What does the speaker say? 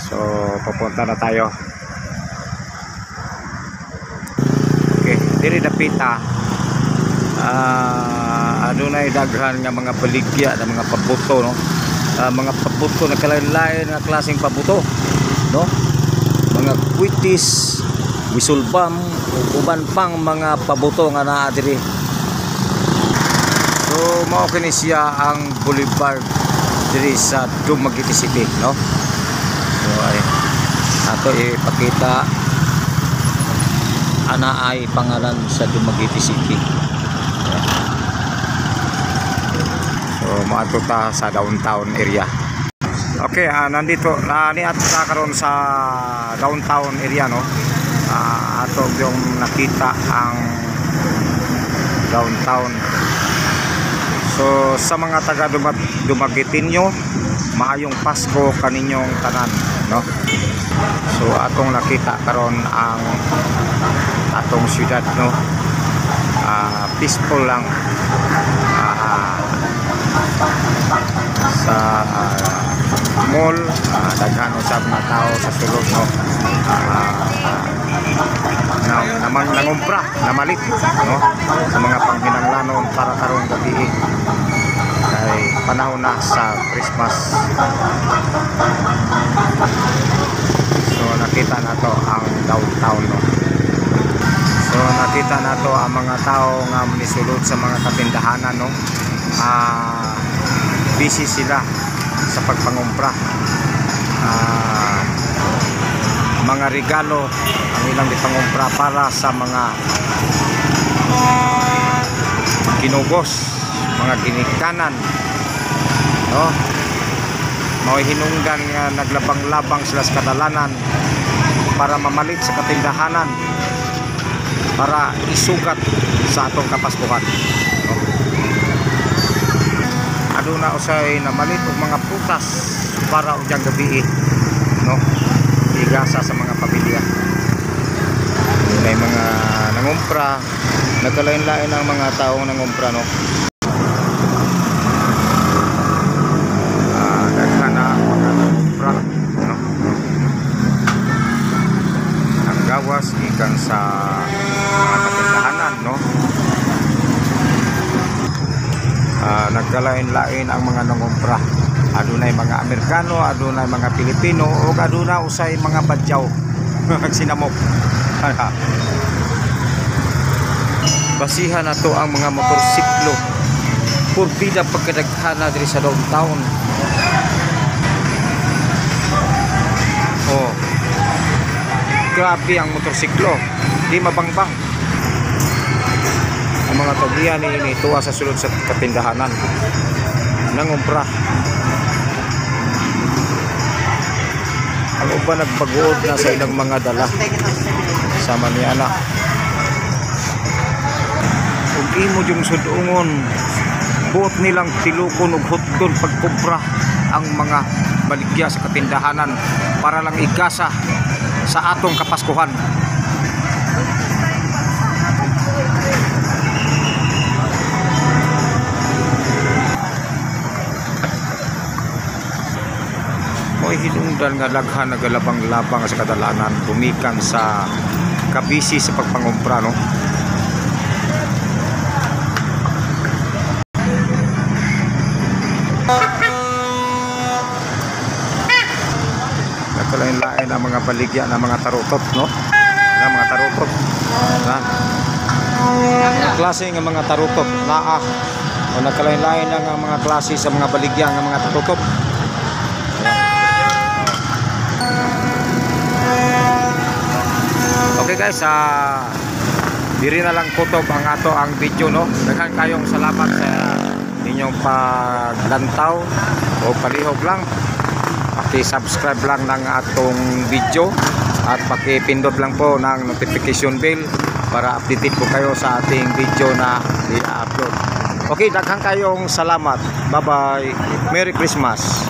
So papunta na tayo. Okay, diri dapita. Adunay daghan nga mga baligya na mga pabuto, no? Mga pabuto na kalain-lain nga klaseng pabuto, no? Mga kwitis, wisulbam, uban pang mga pabuto nga naa diri. So mao kini siya ang boulevard diri sa Dumaguete City, no? So ay ato ipakita ana ay pangalan sa Dumaguete City. So maato ta sa downtown area. Okay, nandito niat ta karon sa downtown area, no? Ato yung nakita ang downtown. So sa mga taga Dumagueteño, maayong Pasko kaninyong tanan, no? So atong nakita karon ang atong syudad, no? Peaceful lang sa mall, daghan usab na tao sa sulod, no? Nangumpra, namalit, no? Sa mga panghinanglanon para karong gabi kay panahon na sa Christmas. So nakita na to ang downtown, no? So nakita na to ang mga tao nga misulod sa mga katindahanan, no? Busy sila sa pagpangumpra. Mga regalo ang ilang ipangumpra para sa mga kinugos, mga ginikanan, no? Mao hinungdan nga naglabang-labang sila sa kadalanan para mamalit sa katindahanan para isugat sa atong kapaskuhan, no? Aduna usay namalit og mga prutas para udyang gabi, no? Igasa sa mga pamilya. May mga nangumpra, nagkalain-lain ang mga taong nangumpra, no? Daghan na mga nangumpra, no? Ang gawas ikan sa mga katindahanan, no? Nagkalain-lain ang mga nangumpra. Adunay mga Amerikano, adunay mga Pilipino, o aduna usay mga badyaw sinamok. Basihan na to ang mga motorsiklo. Purbida pagkadaghana diri sa downtown. Oh, grabe ang motorsiklo, di mabangbang. Ang mga tagiyan ni tuwa sa sulod sa katindahanan nangumpra. Ang uban nagpag-uod na sa ilang mga dala sama ni anak. Ug imo yung sudungon, buot nilang tilukon ug hutdon pagkumpra ang mga baligya sa katindahanan para lang igasa sa atong kapaskuhan. Mo'y hinungdan nga daghan nagalabang-labang sa kadalanan bumikan sa kabisi sa pagpangumpra, no? Nagkalain-lain ang mga baligya na mga tarutot, no? Na mga tarutot, na klase ng mga tarutot naa o nagkalain-lain ang mga klase sa mga baligya ng mga tarutot. Okay guys, diri na lang kutob ang ato ang video, no? Daghan kayong salamat sa inyong paglantaw o palihog lang. Paki-subscribe lang ng atong video at paki-pindot lang po ng notification bell para updated po kayo sa ating video na i-upload. Okay, daghan kayong salamat. Bye-bye. Merry Christmas.